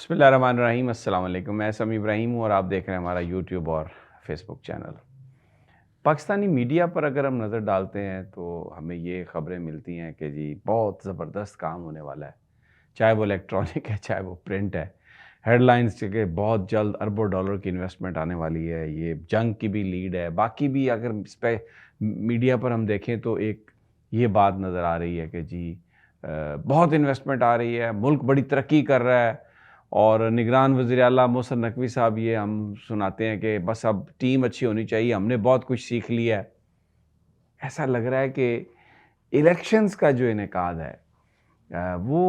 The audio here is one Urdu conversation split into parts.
بسم اللہ الرحمن الرحیم۔ السلام علیکم، میں سمیع ابراہیم ہوں اور آپ دیکھ رہے ہیں ہمارا یوٹیوب اور فیس بک چینل۔ پاکستانی میڈیا پر اگر ہم نظر ڈالتے ہیں تو ہمیں یہ خبریں ملتی ہیں کہ جی بہت زبردست کام ہونے والا ہے، چاہے وہ الیکٹرانک ہے چاہے وہ پرنٹ ہے۔ ہیڈ لائنز کہ بہت جلد اربوں ڈالر کی انویسٹمنٹ آنے والی ہے، یہ جنگ کی بھی لیڈ ہے۔ باقی بھی اگر اس پہ میڈیا پر ہم دیکھیں تو ایک یہ بات نظر آ رہی ہے کہ جی بہت انویسٹمنٹ آ رہی ہے، ملک بڑی ترقی کر رہا ہے، اور نگران وزیر اعلیٰ محسن نقوی صاحب یہ ہم سناتے ہیں کہ بس اب ٹیم اچھی ہونی چاہیے، ہم نے بہت کچھ سیکھ لیا ہے۔ ایسا لگ رہا ہے کہ الیکشنز کا جو انعقاد ہے وہ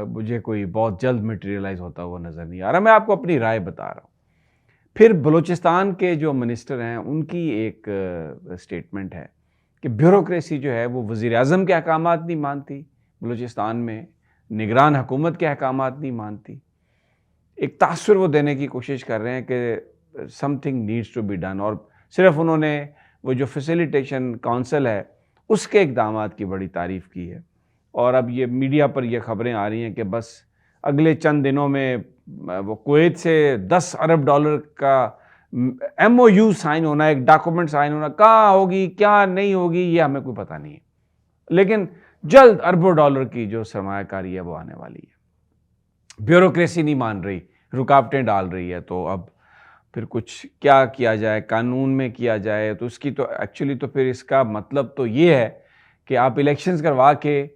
مجھے کوئی بہت جلد میٹیریلائز ہوتا ہوا نظر نہیں آ رہا۔ میں آپ کو اپنی رائے بتا رہا ہوں۔ پھر بلوچستان کے جو منسٹر ہیں ان کی ایک سٹیٹمنٹ ہے کہ بیوروکریسی جو ہے وہ وزیر اعظم کے احکامات نہیں مانتی، بلوچستان میں نگران حکومت کے احکامات نہیں مانتی۔ ایک تاثر وہ دینے کی کوشش کر رہے ہیں کہ something needs to be done, اور صرف انہوں نے وہ جو فیسیلیٹیشن کونسل ہے اس کے اقدامات کی بڑی تعریف کی ہے۔ اور اب یہ میڈیا پر یہ خبریں آ رہی ہیں کہ بس اگلے چند دنوں میں وہ کویت سے 10 ارب ڈالر کا ایم او یو سائن ہونا ہے، ایک ڈاکومنٹ سائن ہونا، کہاں ہوگی کیا نہیں ہوگی یہ ہمیں کوئی پتہ نہیں ہے، لیکن جلد اربوں ڈالر کی جو سرمایہ کاری ہے وہ آنے والی ہے۔ بیوروکریسی نہیں مان رہی، رکاوٹیں ڈال رہی ہے، تو اب پھر کچھ کیا کیا جائے، قانون میں کیا جائے تو اس کی تو ایکچولی تو پھر اس کا مطلب تو یہ ہے کہ آپ الیکشنز کروا کے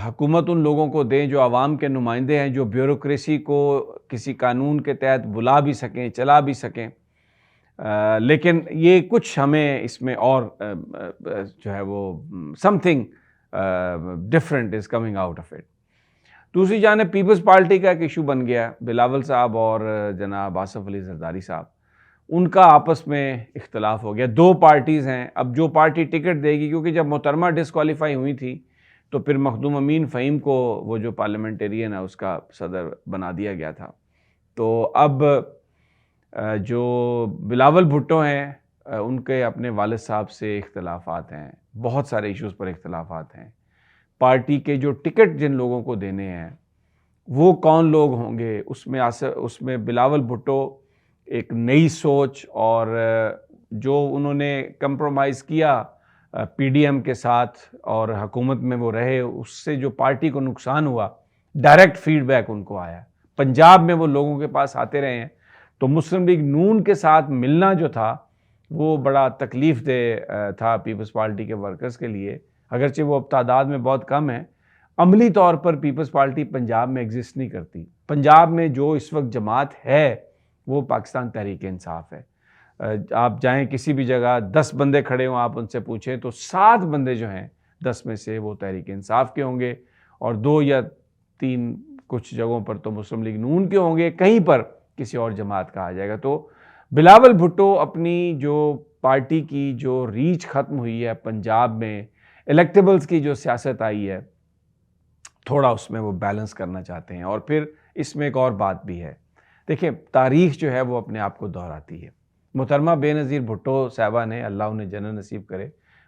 حکومت ان لوگوں کو دیں جو عوام کے نمائندے ہیں، جو بیوروکریسی کو کسی قانون کے تحت بلا بھی سکیں، چلا بھی سکیں، لیکن یہ کچھ ہمیں اس میں اور جو ہے وہ some thing different is coming out of it. دوسری جانب پیپلز پارٹی کا ایک ایشو بن گیا، بلاول صاحب اور جناب آصف علی زرداری صاحب، ان کا آپس میں اختلاف ہو گیا۔ دو پارٹیز ہیں، اب جو پارٹی ٹکٹ دے گی، کیونکہ جب محترمہ ڈسکوالیفائی ہوئی تھی تو پھر مخدوم امین فہیم کو وہ جو پارلیمنٹیرین ہے اس کا صدر بنا دیا گیا تھا، تو اب جو بلاول بھٹو ہیں ان کے اپنے والد صاحب سے اختلافات ہیں، بہت سارے ایشوز پر اختلافات ہیں۔ پارٹی کے جو ٹکٹ جن لوگوں کو دینے ہیں وہ کون لوگ ہوں گے، اس میں بلاول بھٹو ایک نئی سوچ، اور جو انہوں نے کمپرومائز کیا پی ڈی ایم کے ساتھ اور حکومت میں وہ رہے، اس سے جو پارٹی کو نقصان ہوا، ڈائریکٹ فیڈ بیک ان کو آیا۔ پنجاب میں وہ لوگوں کے پاس آتے رہے ہیں، تو مسلم لیگ نون کے ساتھ ملنا جو تھا وہ بڑا تکلیف دہ تھا پیپلز پارٹی کے ورکرز کے لیے، اگرچہ وہ اب تعداد میں بہت کم ہے۔ عملی طور پر پیپلز پارٹی پنجاب میں ایگزسٹ نہیں کرتی۔ پنجاب میں جو اس وقت جماعت ہے وہ پاکستان تحریک انصاف ہے۔ آپ جائیں کسی بھی جگہ، 10 بندے کھڑے ہوں، آپ ان سے پوچھیں تو 7 بندے جو ہیں 10 میں سے وہ تحریک انصاف کے ہوں گے، اور 2 یا 3 کچھ جگہوں پر تو مسلم لیگ نون کے ہوں گے، کہیں پر کسی اور جماعت کا آ جائے گا۔ تو بلاول بھٹو اپنی جو پارٹی کی جو ریچ ختم ہوئی ہے پنجاب میں، الیکٹیبلز کی جو سیاست آئی ہے، تھوڑا اس میں وہ بیلنس کرنا چاہتے ہیں۔ اور پھر اس میں ایک اور بات بھی ہے، دیکھیں تاریخ جو ہے وہ اپنے آپ کو دہراتی ہے۔ محترمہ بے نظیر بھٹو صاحبہ نے، اللہ انہیں جنت نصیب کرے،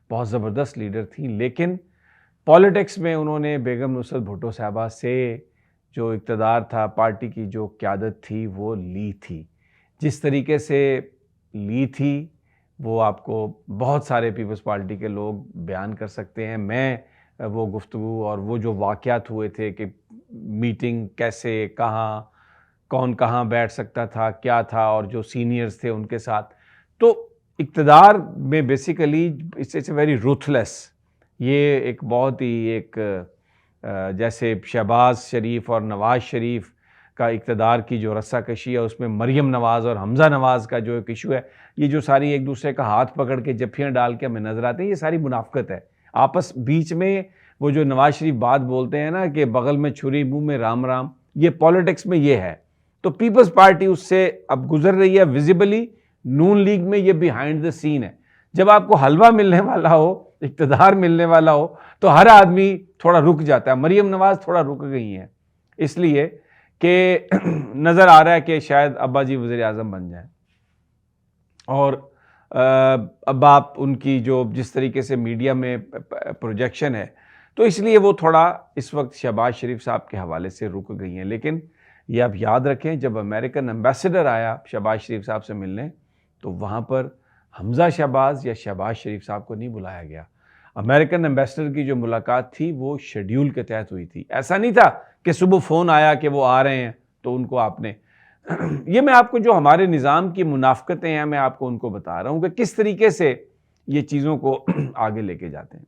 بہت زبردست لیڈر تھیں، لیکن پالیٹکس میں انہوں نے بیگم نصرت بھٹو صاحبہ سے جو اقتدار تھا، پارٹی کی جو قیادت تھی وہ لی تھی۔ جس طریقے سے لی تھی وہ آپ کو بہت سارے پیپلز پارٹی کے لوگ بیان کر سکتے ہیں۔ میں وہ گفتگو اور وہ جو واقعات ہوئے تھے کہ میٹنگ کیسے، کہاں، کون کہاں بیٹھ سکتا تھا، کیا تھا، اور جو سینئرز تھے ان کے ساتھ، تو اقتدار میں بیسیکلی اٹس ویری روتھلیس۔ یہ ایک بہت ہی ایک جیسے شہباز شریف اور نواز شریف کا اقتدار کی جو رسہ کشی ہے، اس میں مریم نواز اور حمزہ نواز کا جو ایک ایشو ہے، یہ جو ساری ایک دوسرے کا ہاتھ پکڑ کے جفیاں ڈال کے ہمیں نظر آتے ہیں، یہ ساری منافقت ہے۔ آپس بیچ میں وہ جو نواز شریف بات بولتے ہیں نا کہ بغل میں چھری منہ میں رام رام، یہ پالیٹکس میں یہ ہے۔ تو پیپلز پارٹی اس سے اب گزر رہی ہے ویزیبلی، نون لیگ میں یہ بیہائنڈ دا سین ہے۔ جب آپ کو حلوہ ملنے والا ہو، اقتدار ملنے والا ہو، تو ہر آدمی تھوڑا رک جاتا ہے۔ مریم نواز تھوڑا رک گئی ہیں، اس لیے کہ نظر آ رہا ہے کہ شاید ابا جی وزیر اعظم بن جائیں، اور اب آپ ان کی جو جس طریقے سے میڈیا میں پروجیکشن ہے، تو اس لیے وہ تھوڑا اس وقت شہباز شریف صاحب کے حوالے سے رک گئی ہیں۔ لیکن یہ آپ یاد رکھیں، جب امریکن ایمبیسڈر آیا شہباز شریف صاحب سے ملنے تو وہاں پر حمزہ شہباز یا شہباز شریف صاحب کو نہیں بلایا گیا. امریکن ایمبیسڈر کی جو ملاقات تھی وہ شیڈیول کے تحت ہوئی تھی. ایسا نہیں تھا کہ صبح فون آیا کہ وہ آ رہے ہیں تو ان کو آپ نے یہ میں آپ کو جو ہمارے نظام کی منافقتیں ہیں میں آپ کو ان کو بتا رہا ہوں کہ کس طریقے سے یہ چیزوں کو آگے لے کے جاتے ہیں.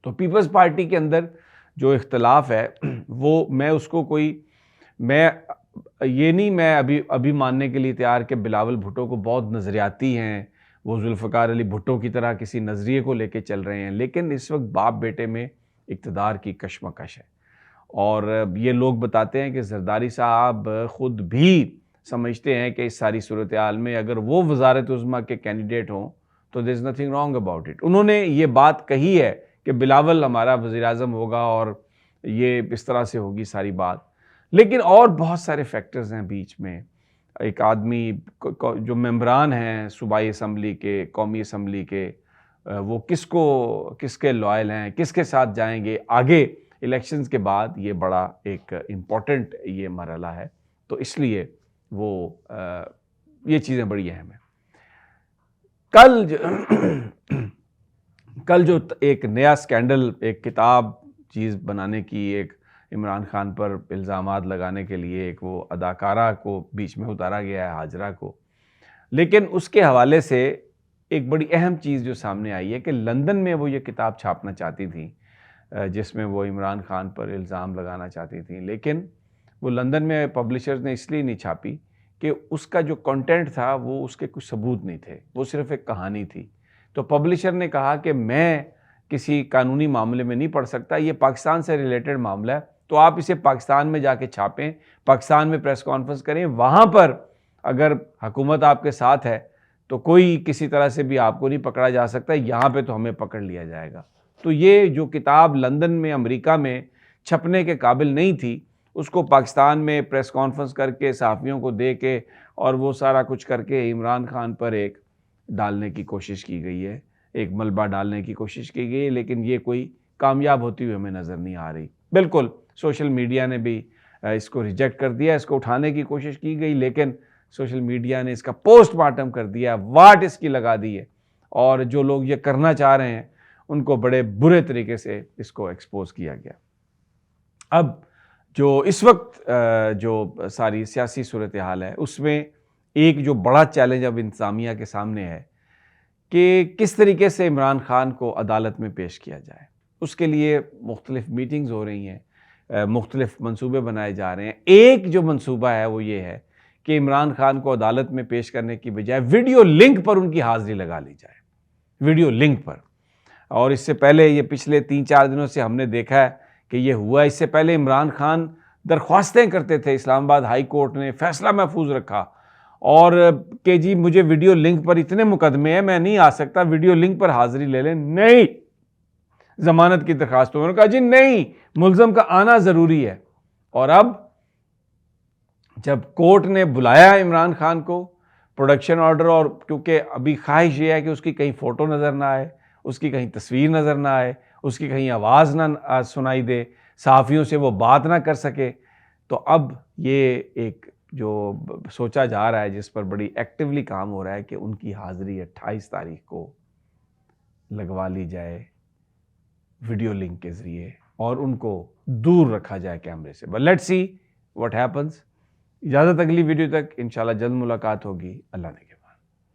تو پیپلز پارٹی کے اندر جو اختلاف ہے وہ میں اس کو میں ابھی ماننے کے لیے تیار کہ بلاول بھٹو کو بہت نظریاتی ہیں، وہ ذوالفقار علی بھٹو کی طرح کسی نظریے کو لے کے چل رہے ہیں، لیکن اس وقت باپ بیٹے میں اقتدار کی کشمکش ہے. اور یہ لوگ بتاتے ہیں کہ زرداری صاحب خود بھی سمجھتے ہیں کہ اس ساری صورتحال میں اگر وہ وزارت عظمیٰ کے کینڈیڈیٹ ہوں تو there is nothing wrong about it. انہوں نے یہ بات کہی ہے کہ بلاول ہمارا وزیر اعظم ہوگا اور یہ اس طرح سے ہوگی ساری بات، لیکن اور بہت سارے فیکٹرز ہیں بیچ میں. ایک آدمی جو ممبران ہیں صوبائی اسمبلی کے، قومی اسمبلی کے، وہ کس کے لائل ہیں، کس کے ساتھ جائیں گے آگے الیکشنز کے بعد، یہ بڑا ایک امپورٹنٹ یہ مرحلہ ہے. تو اس لیے یہ چیزیں بڑی اہم ہیں. کل جو ایک نیا سکینڈل، ایک کتاب چیز بنانے کی، ایک عمران خان پر الزامات لگانے کے لیے ایک وہ اداکارہ کو بیچ میں اتارا گیا ہے، ہاجرہ کو، لیکن اس کے حوالے سے ایک بڑی اہم چیز جو سامنے آئی ہے کہ لندن میں وہ یہ کتاب چھاپنا چاہتی تھیں جس میں وہ عمران خان پر الزام لگانا چاہتی تھیں، لیکن وہ لندن میں پبلشرز نے اس لیے نہیں چھاپی کہ اس کا جو کنٹینٹ تھا وہ اس کے کچھ ثبوت نہیں تھے، وہ صرف ایک کہانی تھی. تو پبلشر نے کہا کہ میں کسی قانونی معاملے میں نہیں پڑھ سکتا، یہ پاکستان سے ریلیٹڈ معاملہ ہے، تو آپ اسے پاکستان میں جا کے چھاپیں، پاکستان میں پریس کانفرنس کریں، وہاں پر اگر حکومت آپ کے ساتھ ہے تو کوئی کسی طرح سے بھی آپ کو نہیں پکڑا جا سکتا، یہاں پہ تو ہمیں پکڑ لیا جائے گا. تو یہ جو کتاب لندن میں امریکہ میں چھپنے کے قابل نہیں تھی، اس کو پاکستان میں پریس کانفرنس کر کے صحافیوں کو دے کے اور وہ سارا کچھ کر کے عمران خان پر ایک ڈالنے کی کوشش کی گئی ہے، ایک ملبہ ڈالنے کی کوشش کی گئی ہے، لیکن یہ کوئی کامیاب ہوتی ہوئی ہمیں نظر نہیں آ رہی. بالکل سوشل میڈیا نے بھی اس کو ریجیکٹ کر دیا، اس کو اٹھانے کی کوشش کی گئی، لیکن سوشل میڈیا نے اس کا پوسٹ مارٹم کر دیا، واٹ اس کی لگا دی ہے، اور جو لوگ یہ کرنا چاہ رہے ہیں ان کو بڑے برے طریقے سے اس کو ایکسپوز کیا گیا. اب جو اس وقت جو ساری سیاسی صورتحال ہے اس میں ایک جو بڑا چیلنج اب انتظامیہ کے سامنے ہے کہ کس طریقے سے عمران خان کو عدالت میں پیش کیا جائے. اس کے لیے مختلف میٹنگز ہو رہی ہیں، مختلف منصوبے بنائے جا رہے ہیں. ایک جو منصوبہ ہے وہ یہ ہے کہ عمران خان کو عدالت میں پیش کرنے کی بجائے ویڈیو لنک پر ان کی حاضری لگا لی جائے، ویڈیو لنک پر. اور اس سے پہلے یہ پچھلے 3-4 دنوں سے ہم نے دیکھا ہے کہ یہ ہوا. اس سے پہلے عمران خان درخواستیں کرتے تھے، اسلام آباد ہائی کورٹ نے فیصلہ محفوظ رکھا اور کہ جی مجھے ویڈیو لنک پر اتنے مقدمے ہیں میں نہیں آ سکتا، ویڈیو لنک پر حاضری لے لیں. نہیں، ضمانت کی درخواست، انہوں نے کہا جی نہیں، ملزم کا آنا ضروری ہے. اور اب جب کورٹ نے بلایا عمران خان کو پروڈکشن آرڈر، اور کیونکہ ابھی خواہش یہ ہے کہ اس کی کہیں فوٹو نظر نہ آئے، اس کی کہیں تصویر نظر نہ آئے، اس کی کہیں آواز نہ سنائی دے، صحافیوں سے وہ بات نہ کر سکے، تو اب یہ ایک جو سوچا جا رہا ہے، جس پر بڑی ایکٹیولی کام ہو رہا ہے کہ ان کی حاضری 28 تاریخ کو لگوا لی جائے ویڈیو لنک کے ذریعے اور ان کو دور رکھا جائے کیمرے سے. But let's see what happens. اجازت اگلی ویڈیو تک، انشاءاللہ جلد ملاقات ہوگی. اللہ نے